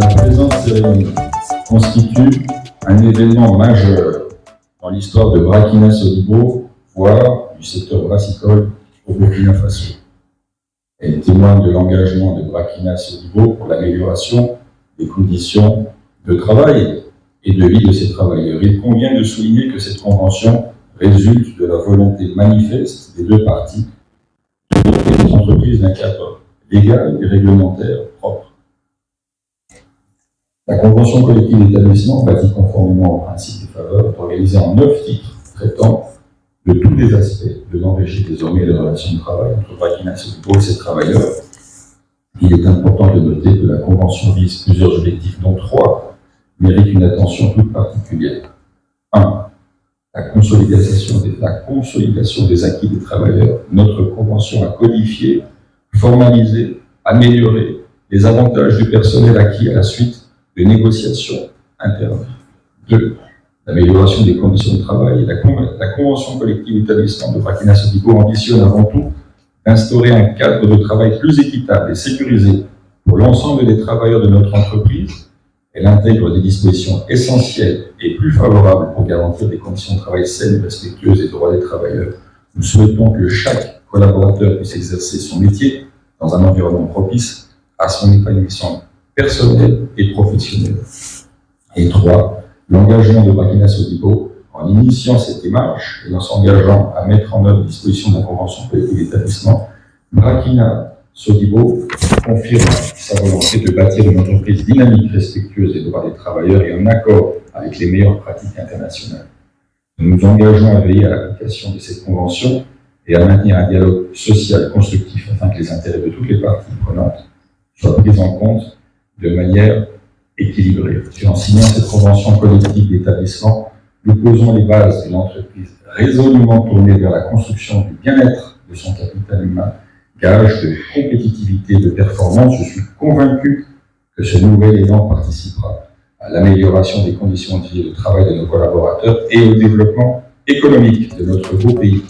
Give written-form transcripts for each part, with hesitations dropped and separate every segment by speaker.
Speaker 1: La présente cérémonie constitue un événement majeur dans l'histoire de Burkina Sodibo, voire du secteur brassicole au Burkina Faso. Elle témoigne de l'engagement de Burkina Sodibo pour l'amélioration des conditions de travail et de vie de ses travailleurs. Il convient de souligner que cette convention résulte de la volonté manifeste des deux parties de doter les entreprises d'un cadre légal et réglementaire propre. La convention collective d'établissement, bâtie conformément au principe des faveurs, est organisée en 9 titres traitant de tous les aspects de l'enrichir désormais les relations de travail entre Burkina Sodibo et ses travailleurs. Il est important de noter que la convention vise plusieurs objectifs, dont 3 méritent une attention toute particulière. 1. La consolidation des acquis des travailleurs. Notre convention a codifié, formalisé, amélioré les avantages du personnel acquis à la suite de négociations internes. 2. L'amélioration des conditions de travail. La convention collective d'établissement de Burkina Sodibo ambitionne avant tout d'instaurer un cadre de travail plus équitable et sécurisé pour l'ensemble des travailleurs de notre entreprise. Elle intègre des dispositions essentielles et plus favorables pour garantir des conditions de travail saines, respectueuses et droits des travailleurs. Nous souhaitons que chaque collaborateur puisse exercer son métier dans un environnement propice à son épanouissement personnel et professionnel. Et 3. L'engagement de Burkina Sodibo en initiant cette démarche et en s'engageant à mettre en œuvre les dispositions de la convention collective d'établissement. Burkina Sodibo confirme sa volonté de bâtir une entreprise dynamique, respectueuse des droits des travailleurs et en accord avec les meilleures pratiques internationales. Nous nous engageons à veiller à l'application de cette convention et à maintenir un dialogue social constructif afin que les intérêts de toutes les parties prenantes soient pris en compte de manière équilibrée. En signant cette convention collective d'établissement, nous posons les bases d'une entreprise résolument tournée vers la construction du bien-être de son capital humain, gage de compétitivité et de performance. Je suis convaincu que ce nouvel élan participera à l'amélioration des conditions de vie et de travail de nos collaborateurs et au développement économique de notre beau pays.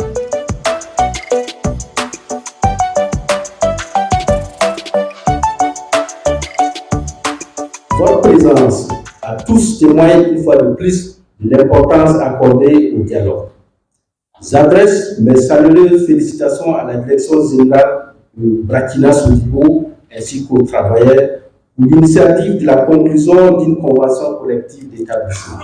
Speaker 2: Votre présence a tous témoigné une fois de plus de l'importance accordée au dialogue. J'adresse mes salueuses félicitations à la direction générale de Burkina Sodibo ainsi qu'aux travailleurs pour l'initiative de la conclusion d'une convention collective d'établissement.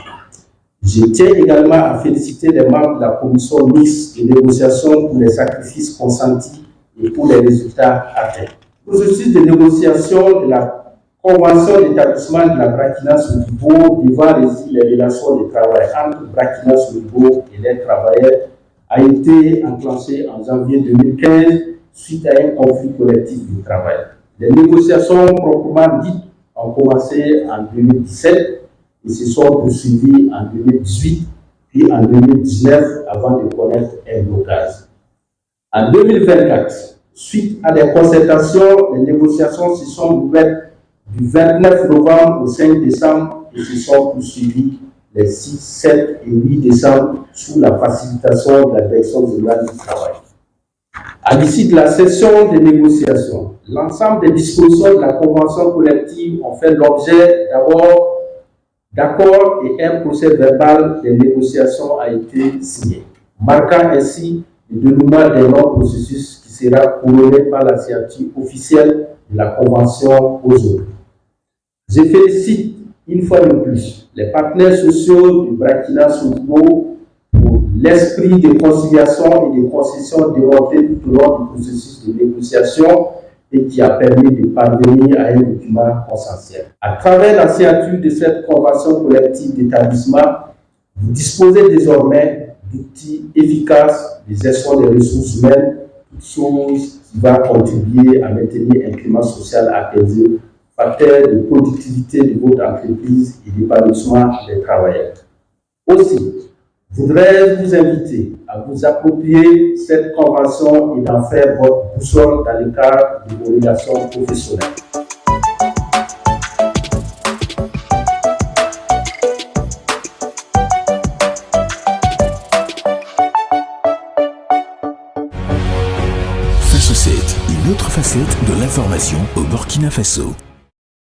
Speaker 2: Je tiens également à féliciter les membres de la commission mixte de négociation pour les sacrifices consentis et pour les résultats atteints. Le processus de négociation de la convention d'établissement de la Burkina Sodibo devant régir les relations de travail entre Burkina Sodibo et les travailleurs a été enclenché en janvier 2015 suite à un conflit collectif de travail. Les négociations proprement dites ont commencé en 2017 et se sont poursuivies en 2018 puis en 2019 avant de connaître un blocage. En 2024, suite à des concertations, les négociations se sont ouvertes du 29 novembre au 5 décembre et se sont poursuivies les 6, 7 et 8 décembre sous la facilitation de la Direction générale du travail. À l'issue de la session de négociation, l'ensemble des dispositions de la convention collective ont fait l'objet d'accords et un procès verbal des négociations a été signé, marquant ainsi le dénouement d'un long processus qui sera couronné par la signature officielle de la convention aujourd'hui. Je félicite une fois de plus les partenaires sociaux du Burkina Sodibo pour l'esprit de conciliation et de concession démontré tout au long du processus de négociation et qui a permis de parvenir à un document consensuel. À travers la signature de cette convention collective d'établissement, vous disposez désormais d'outils efficaces de gestion des ressources humaines, chose qui va contribuer à maintenir un climat social apaisé, facteur de productivité de votre entreprise et d'épanouissement des travailleurs. Aussi, je voudrais vous inviter à vous approprier cette convention et d'en faire votre boussole dans le cadre de vos relations professionnelles.
Speaker 3: Faso 7, une autre facette de l'information au Burkina Faso.